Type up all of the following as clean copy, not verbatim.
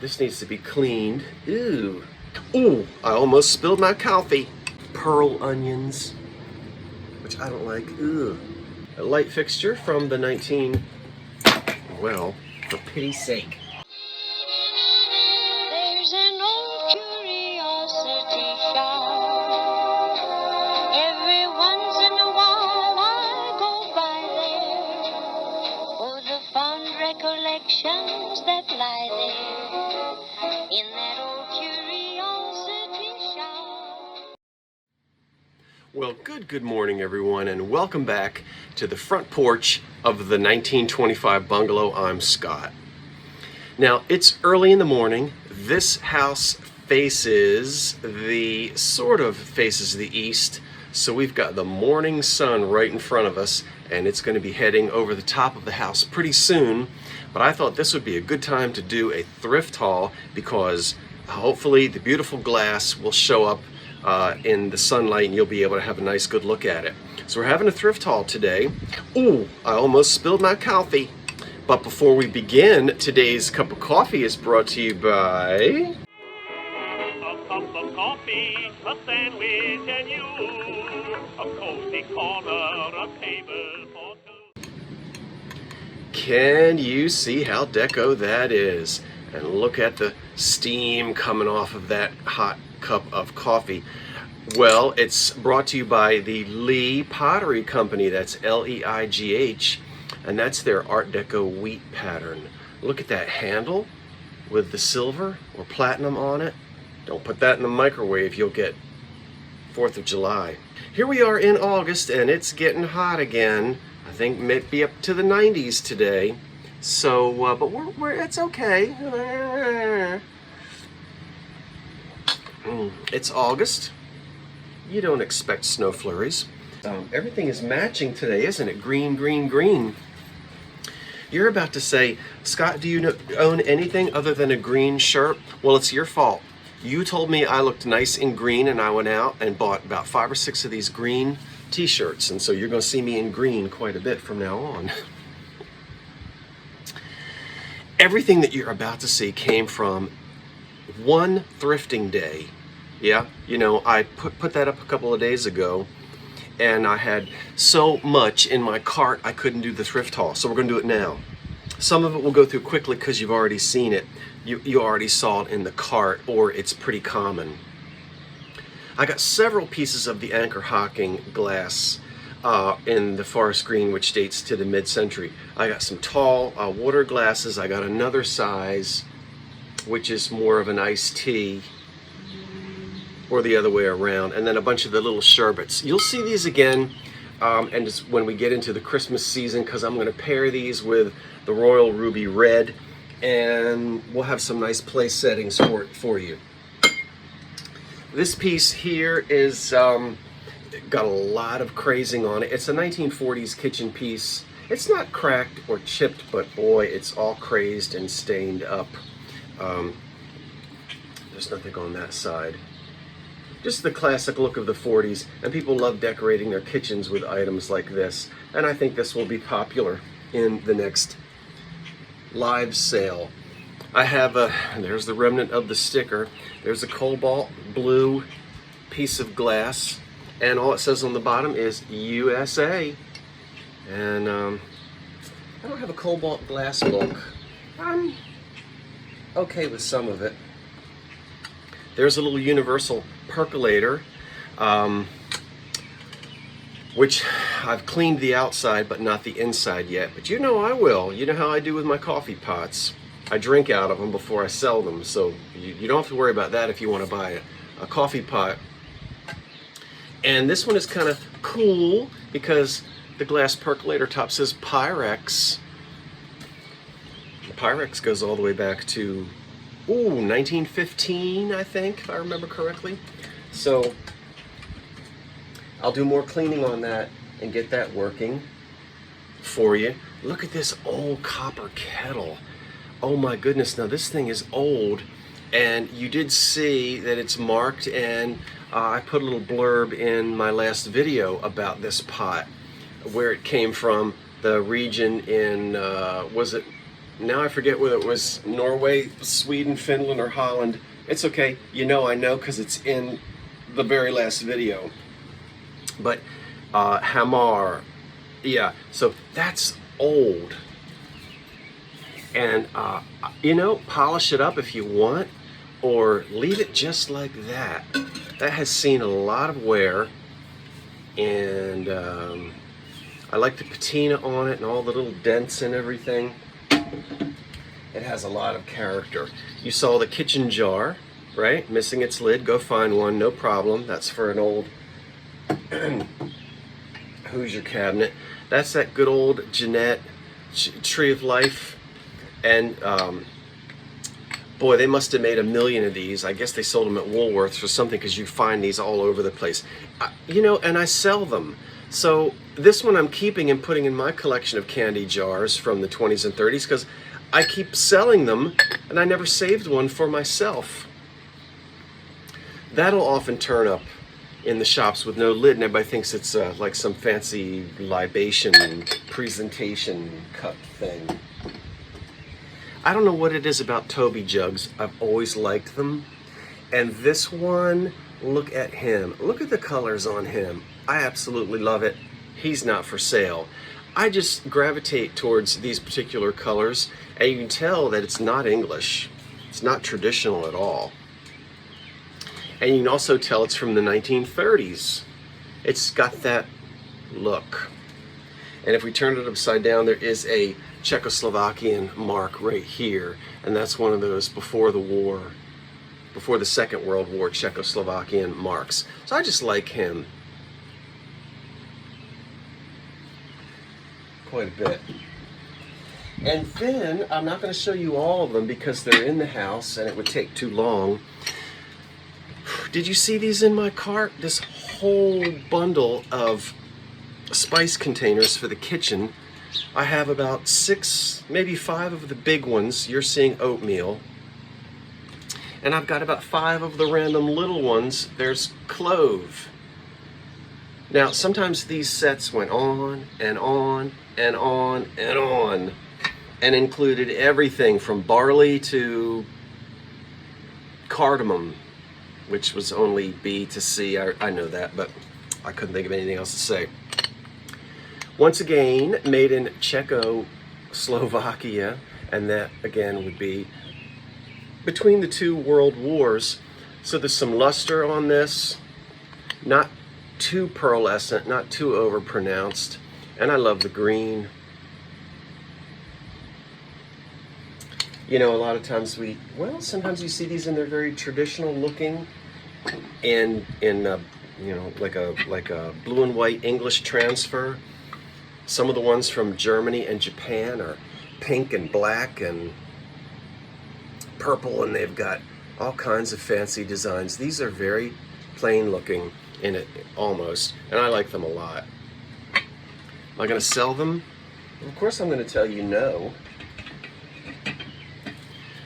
This needs to be cleaned. Ooh. Ooh, I almost spilled my coffee. Pearl onions, which I don't like. Ooh. A light fixture from the well, for pity's sake. There's an old curiosity shop. Every once in a while I go by there for the fond recollections that lie there in that old curiosity shop. Well, good morning, everyone, and welcome back to the front porch of the 1925 bungalow. I'm Scott. Now, it's early in the morning. This house faces the east, so we've got the morning sun right in front of us, and it's going to be heading over the top of the house pretty soon. But I thought this would be a good time to do a thrift haul because hopefully the beautiful glass will show up in the sunlight and you'll be able to have a nice good look at it. So we're having a thrift haul today. Ooh, I almost spilled my coffee. But before we begin, today's cup of coffee is brought to you by... A cup of coffee, a sandwich, and you. A cozy corner, a table for two. Can you see how deco that is? And look at the steam coming off of that hot cup of coffee. Well, it's brought to you by the Lee Pottery Company. That's L-E-I-G-H. And that's their Art Deco wheat pattern. Look at that handle with the silver or platinum on it. Don't put that in the microwave, you'll get 4th of July. Here we are in August and it's getting hot again. I think maybe up to the 90s today. So, but it's okay. It's August. You don't expect snow flurries. Everything is matching today, isn't it? Green, green, green. You're about to say, Scott, do you own anything other than a green shirt? Well, it's your fault. You told me I looked nice in green and I went out and bought about 5 or 6 of these green t-shirts. And so you're going to see me in green quite a bit from now on. Everything that you're about to see came from one thrifting day. Yeah, you know, I put that up a couple of days ago. And I had so much in my cart I couldn't do the thrift haul, so we're going to do it now. Some of it will go through quickly because you've already seen it. You already saw it in the cart, or it's pretty common. I got several pieces of the Anchor Hocking glass in the forest green, which dates to the mid-century. I got some tall water glasses. I got another size, which is more of an iced tea, or the other way around, and then a bunch of the little sherbets. You'll see these again and just when we get into the Christmas season, because I'm going to pair these with the Royal Ruby Red, and we'll have some nice place settings for you. This piece here is got a lot of crazing on it. It's a 1940s kitchen piece. It's not cracked or chipped, but boy, it's all crazed and stained up. There's nothing on that side. Just the classic look of the 40s, and people love decorating their kitchens with items like this. And I think this will be popular in the next live sale. I have there's the remnant of the sticker. There's a cobalt blue piece of glass, and all it says on the bottom is USA. And I don't have a cobalt glass book. I'm okay with some of it. There's a little universal percolator, which I've cleaned the outside but not the inside yet. But you know I will. You know how I do with my coffee pots. I drink out of them before I sell them, so you don't have to worry about that if you want to buy a coffee pot. And this one is kind of cool because the glass percolator top says Pyrex. The Pyrex goes all the way back to 1915, I think, if I remember correctly. So I'll do more cleaning on that and get that working for you. Look at this old copper kettle. Oh my goodness, now this thing is old, and you did see that it's marked, and I put a little blurb in my last video about this pot, where it came from, the region in, was it Now I forget whether it was Norway, Sweden, Finland, or Holland. It's okay. You know I know because it's in the very last video. But Hamar, yeah, so that's old. And you know, polish it up if you want, or leave it just like that. That has seen a lot of wear, and I like the patina on it and all the little dents and everything. It has a lot of character. You saw the kitchen jar, right? Missing its lid. Go find one, no problem. That's for an old Hoosier cabinet. That's that good old Jeanette Tree of Life. And boy, they must have made 1 million of these. I guess they sold them at Woolworths or something, because you find these all over the place. You know, and I sell them. So this one I'm keeping and putting in my collection of candy jars from the 20s and 30s, because I keep selling them and I never saved one for myself. That'll often turn up in the shops with no lid, and everybody thinks it's like some fancy libation presentation cup thing. I don't know what it is about Toby jugs. I've always liked them. And this one, look at him. Look at the colors on him. I absolutely love it. He's not for sale. I just gravitate towards these particular colors, and you can tell that it's not English. It's not traditional at all. And you can also tell it's from the 1930s. It's got that look. And if we turn it upside down, there is a Czechoslovakian mark right here, and that's one of those before the war, before the Second World War Czechoslovakian marks. So I just like him quite a bit. And then I'm not going to show you all of them because they're in the house and it would take too long. Did you see these in my cart? This whole bundle of spice containers for the kitchen. I have about 6, maybe 5 of the big ones. You're seeing oatmeal. And I've got about 5 of the random little ones. There's clove. Now, sometimes these sets went on and on and on and on, and included everything from barley to cardamom, which was only B to C. I know that, but I couldn't think of anything else to say. Once again, made in Czechoslovakia, and that again would be between the 2 world wars. So there's some luster on this, not too pearlescent, not too overpronounced, and I love the green. You know, a lot of times sometimes you see these and they're very traditional looking, and in you know, like a blue and white English transfer. Some of the ones from Germany and Japan are pink and black and purple, and they've got all kinds of fancy designs. These are very plain looking in it, almost, and I like them a lot. Am I going to sell them? Of course I'm going to tell you no.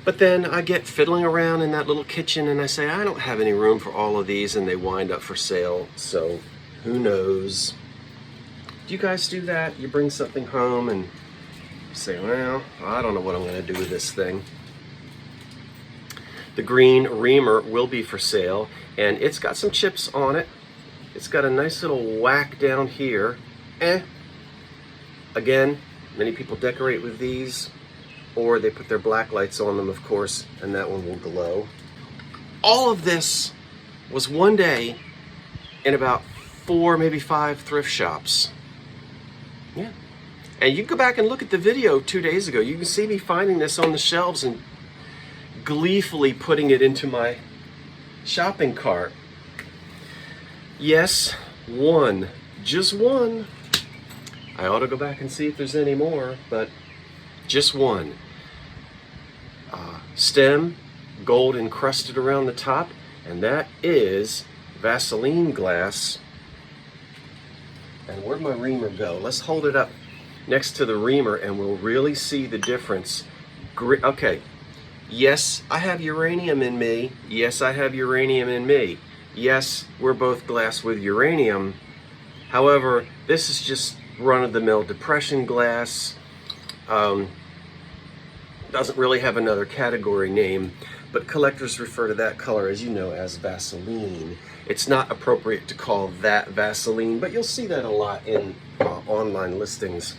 But then I get fiddling around in that little kitchen and I say, I don't have any room for all of these, and they wind up for sale. So who knows? Do you guys do that? You bring something home and say, well, I don't know what I'm going to do with this thing. The green reamer will be for sale, and it's got some chips on it. It's got a nice little whack down here. Again, many people decorate with these, or they put their black lights on them, of course, and that one will glow. All of this was one day in about 4, maybe 5 thrift shops. Yeah. And you can go back and look at the video 2 days ago. You can see me finding this on the shelves and gleefully putting it into my shopping cart. Yes, one. Just one. I ought to go back and see if there's any more, but just one. Stem, gold encrusted around the top, and that is Vaseline glass. And where'd my reamer go? Let's hold it up next to the reamer and we'll really see the difference. Okay, yes, I have uranium in me. Yes, I have uranium in me. Yes, we're both glass with uranium. However, this is just run-of-the-mill depression glass. Doesn't really have another category name, but collectors refer to that color, as you know, as Vaseline. It's not appropriate to call that Vaseline, but you'll see that a lot in online listings.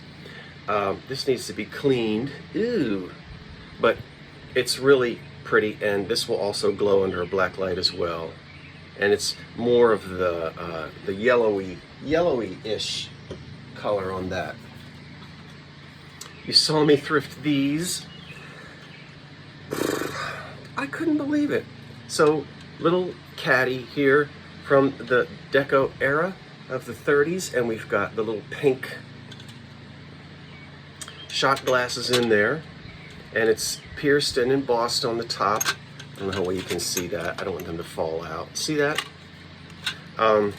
This needs to be cleaned. Ew. But it's really pretty, and this will also glow under a black light as well. And it's more of the yellowy-ish color on that. You saw me thrift these. I couldn't believe it. So, little caddy here from the deco era of the 30s, and we've got the little pink shot glasses in there, and it's pierced and embossed on the top. I don't know how well you can see that. I don't want them to fall out. See that? And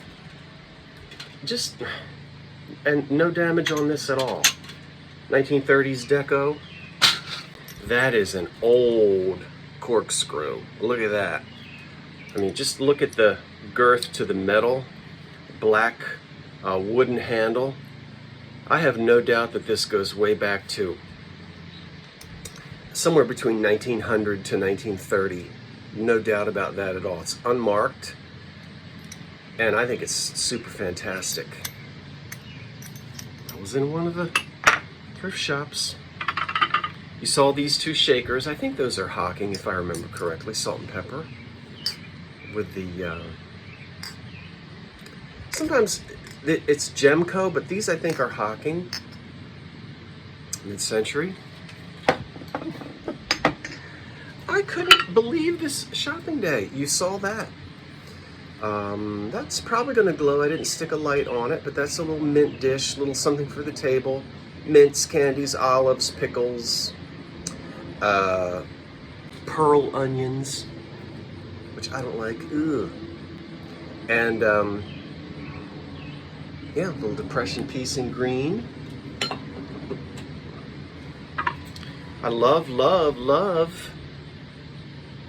no damage on this at all. 1930s deco. That is an old corkscrew. Look at that. I mean, just look at the girth to the metal. Black wooden handle. I have no doubt that this goes way back to somewhere between 1900 to 1930. No doubt about that at all. It's unmarked, and I think it's super fantastic. I was in one of the thrift shops. You saw these two shakers. I think those are Hocking, if I remember correctly. Salt and pepper. With the... sometimes it's Gemco, but these I think are Hocking. Mid-century. I couldn't believe this shopping day. You saw that. That's probably going to glow. I didn't stick a light on it, but that's a little mint dish, little something for the table. Mints, candies, olives, pickles, pearl onions, which I don't like. Ugh. And yeah, a little depression piece in green. I love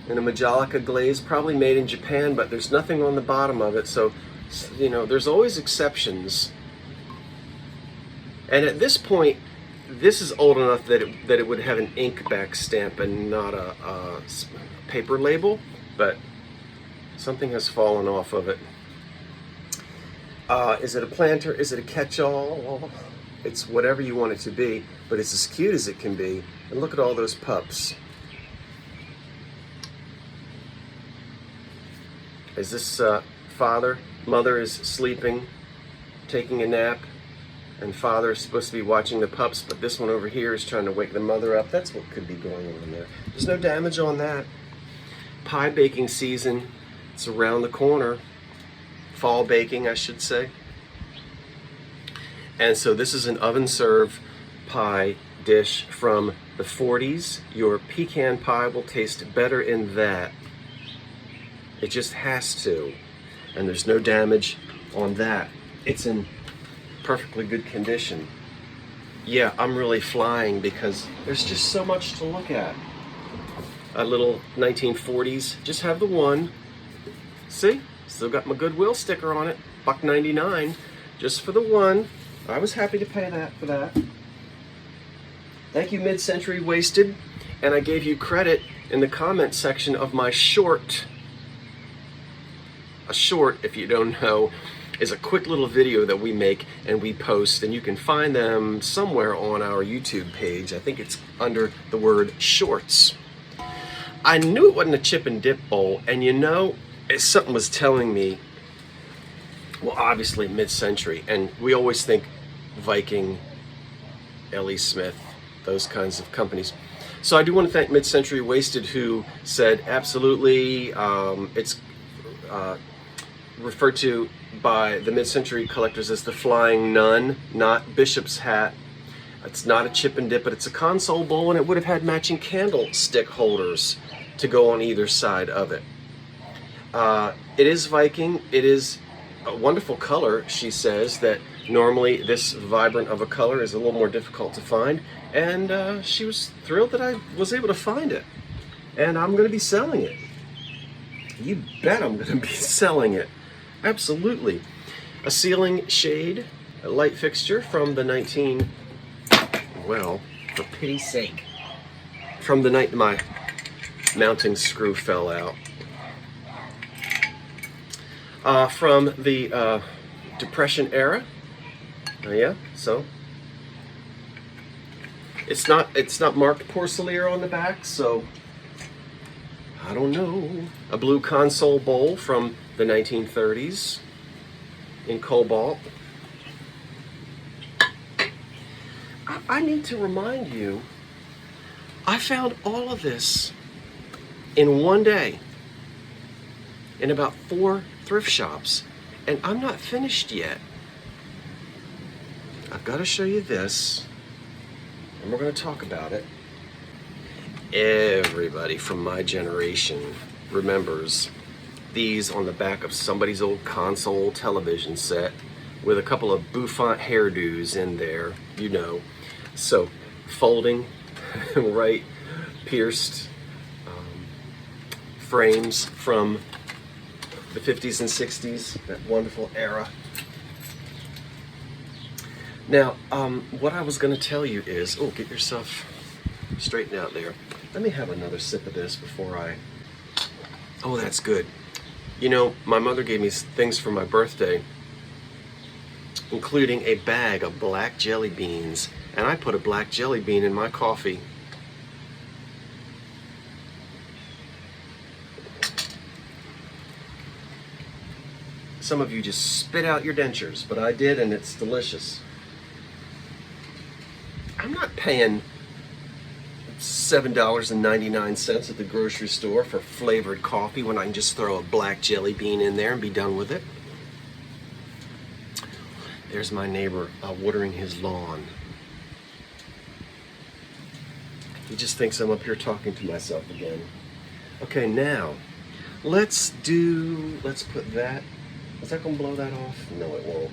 in a Majolica glaze, probably made in Japan, but there's nothing on the bottom of it, so you know, there's always exceptions. And at this point, this is old enough that it would have an ink back stamp and not a paper label, but something has fallen off of it. Is it a planter? Is it a catch-all? It's whatever you want it to be, but it's as cute as it can be. And look at all those pups. Is this mother is sleeping, taking a nap, and father is supposed to be watching the pups, but this one over here is trying to wake the mother up. That's what could be going on there. There's no damage on that. Pie baking season, it's around the corner. Fall baking, I should say. And so this is an oven serve pie dish from the 40s. Your pecan pie will taste better in that. It just has to. And there's no damage on that. It's in perfectly good condition. Yeah, I'm really flying because there's just so much to look at. A little 1940s, just have the one. See, still got my Goodwill sticker on it, $1.99, just for the one. I was happy to pay that for that. Thank you, Mid-Century Wasted, and I gave you credit in the comment section of my short. A short, if you don't know, is a quick little video that we make and we post, and you can find them somewhere on our YouTube page. I think it's under the word shorts. I knew it wasn't a chip and dip bowl, and you know, something was telling me, well, obviously Mid-Century, and we always think Viking, L.E. Smith, those kinds of companies. So I do want to thank Mid-Century Wasted, who said absolutely, it's referred to by the Mid-Century collectors as the Flying Nun, not Bishop's Hat. It's not a chip and dip, but it's a console bowl, and it would have had matching candlestick holders to go on either side of it. It is Viking. It is a wonderful color. She says that normally this vibrant of a color is a little more difficult to find, and she was thrilled that I was able to find it. And I'm going to be selling it. You bet I'm going to be selling it. Absolutely. A ceiling shade, a light fixture from the well, for pity's sake. from the night my mounting screw fell out. From the Depression era. Yeah, so it's not marked Porcelain on the back, so I don't know. A blue console bowl from the 1930s in cobalt. I need to remind you, I found all of this in one day in about 4 thrift shops, and I'm not finished yet. I've got to show you this, and we're going to talk about it. Everybody from my generation remembers these on the back of somebody's old console television set with a couple of bouffant hairdos in there, you know. So, folding, right, pierced frames from the 50s and 60s, that wonderful era. Now, what I was going to tell you is, oh, get yourself straightened out there. Let me have another sip of this before I, oh, that's good. You know, my mother gave me things for my birthday, including a bag of black jelly beans, and I put a black jelly bean in my coffee. Some of you just spit out your dentures, but I did, and it's delicious. I'm not paying $7.99 at the grocery store for flavored coffee when I can just throw a black jelly bean in there and be done with it. There's my neighbor watering his lawn. He just thinks I'm up here talking to myself again. Okay, now, let's put that. Is that going to blow that off? No, it won't.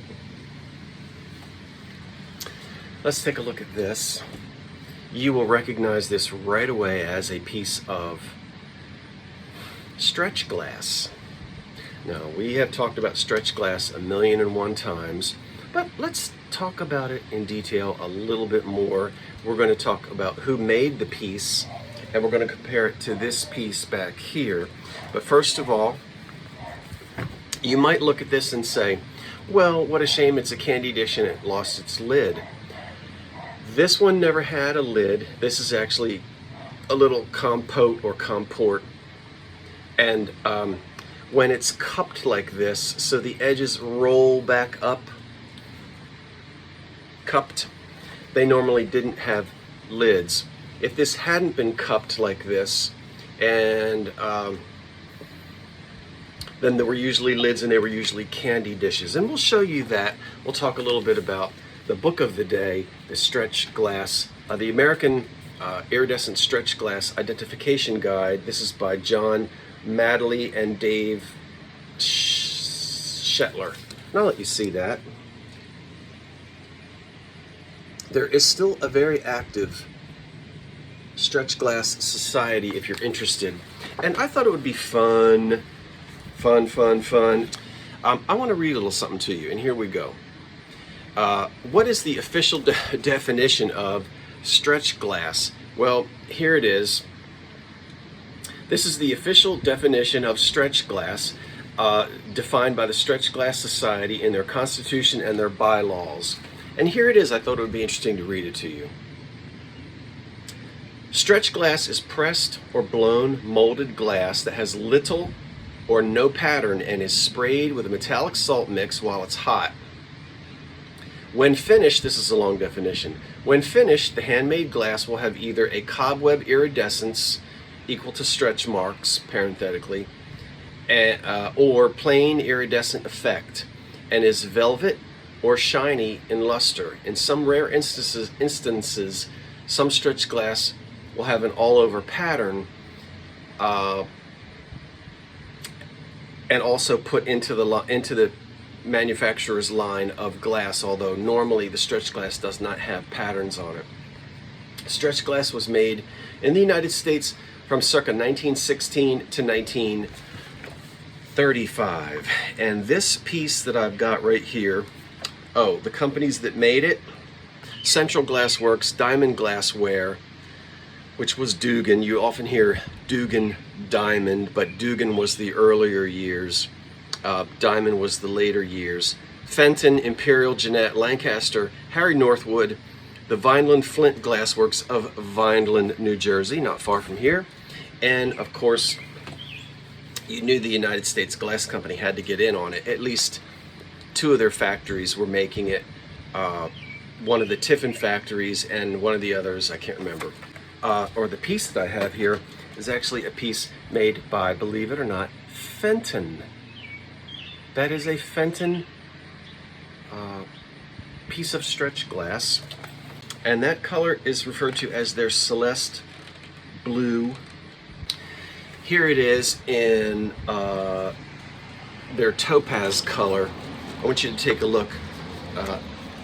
Let's take a look at this. You will recognize this right away as a piece of stretch glass. Now, we have talked about stretch glass 1,000,001 times, but let's talk about it in detail a little bit more. We're going to talk about who made the piece, and we're going to compare it to this piece back here. But first of all, you might look at this and say, well, what a shame it's a candy dish and it lost its lid. This one never had a lid. This is actually a little compote or comport. And when it's cupped like this, so the edges roll back up, cupped, they normally didn't have lids. If this hadn't been cupped like this, and then there were usually lids and they were usually candy dishes. And we'll show you that. We'll talk a little bit about the book of the day, the stretch glass, the American Iridescent Stretch Glass Identification Guide. This is by John Madley and Dave Shetler. And I'll let you see that. There is still a very active stretch glass society if you're interested. And I thought it would be fun. I want to read a little something to you, and here we go. What is the official definition of stretch glass? Well, here it is. This is the official definition of stretch glass, defined by the Stretch Glass Society in their constitution and their bylaws. And here it is. I thought it would be interesting to read it to you. Stretch glass is pressed or blown molded glass that has little or no pattern and is sprayed with a metallic salt mix while it's hot. When finished, this is a long definition. When finished, the handmade glass will have either a cobweb iridescence equal to stretch marks, parenthetically, or plain iridescent effect, and is velvet or shiny in luster. In some rare instances, some stretch glass will have an all-over pattern, and also put into the manufacturer's line of glass, although normally the stretch glass does not have patterns on it. Stretch glass was made in the United States from circa 1916 to 1935. And this piece that I've got right here, the companies that made it: Central Glass Works, Diamond Glassware, which was Dugan. You often hear Dugan Diamond, but Dugan was the earlier years. Diamond was the later years. Fenton, Imperial, Jeanette, Lancaster, Harry Northwood, the Vineland Flint Glassworks of Vineland, New Jersey, not far from here. And of course, you knew the United States Glass Company had to get in on it. At least two of their factories were making it. One of the Tiffin factories and one of the others, I can't remember. Or the piece that I have here is actually a piece made by, believe it or not, Fenton. That is a Fenton piece of stretch glass, and that color is referred to as their Celeste Blue. Here it is in their topaz color. I want you to take a look.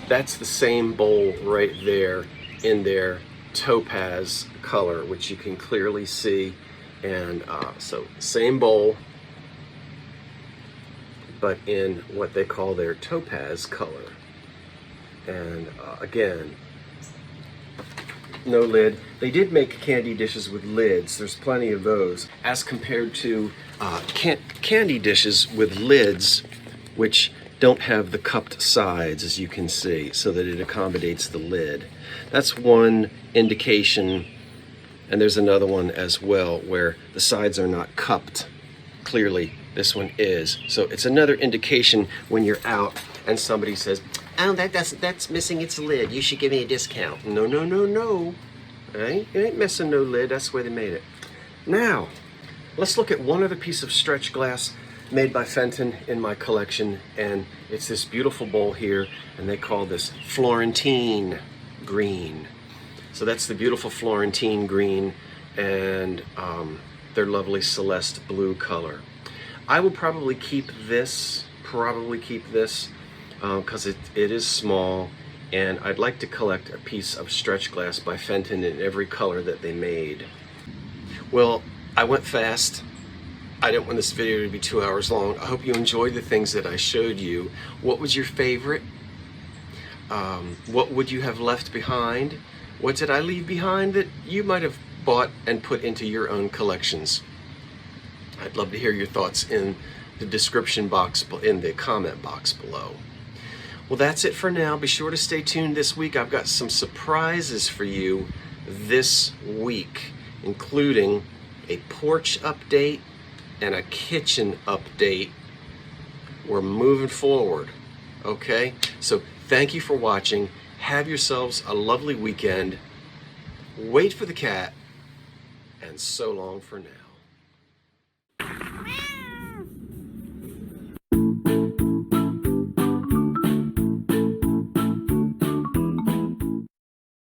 That's the same bowl right there in their topaz color, which you can clearly see. And so same bowl, but in what they call their topaz color. And again, no lid. They did make candy dishes with lids. There's plenty of those, as compared to candy dishes with lids, which don't have the cupped sides, as you can see, so that it accommodates the lid. That's one indication, and there's another one as well where the sides are not cupped. Clearly, this one is. So it's another indication when you're out and somebody says, "Oh, that's missing its lid. You should give me a discount." No, no, no, no. It ain't missing no lid. That's the way they made it. Now, let's look at one other piece of stretch glass made by Fenton in my collection, and it's this beautiful bowl here, and they call this Florentine green. So that's the beautiful Florentine green and their lovely Celeste Blue color. I will probably keep this, because it is small, and I'd like to collect a piece of stretch glass by Fenton in every color that they made. Well, I went fast. I didn't want this video to be 2 hours long. I hope you enjoyed the things that I showed you. What was your favorite? What would you have left behind? What did I leave behind that you might have bought and put into your own collections? I'd love to hear your thoughts in the description box, in the comment box below. Well, that's it for now. Be sure to stay tuned this week. I've got some surprises for you this week, including a porch update and a kitchen update. We're moving forward, okay? So thank you for watching. Have yourselves a lovely weekend. Wait for the cat, and so long for now.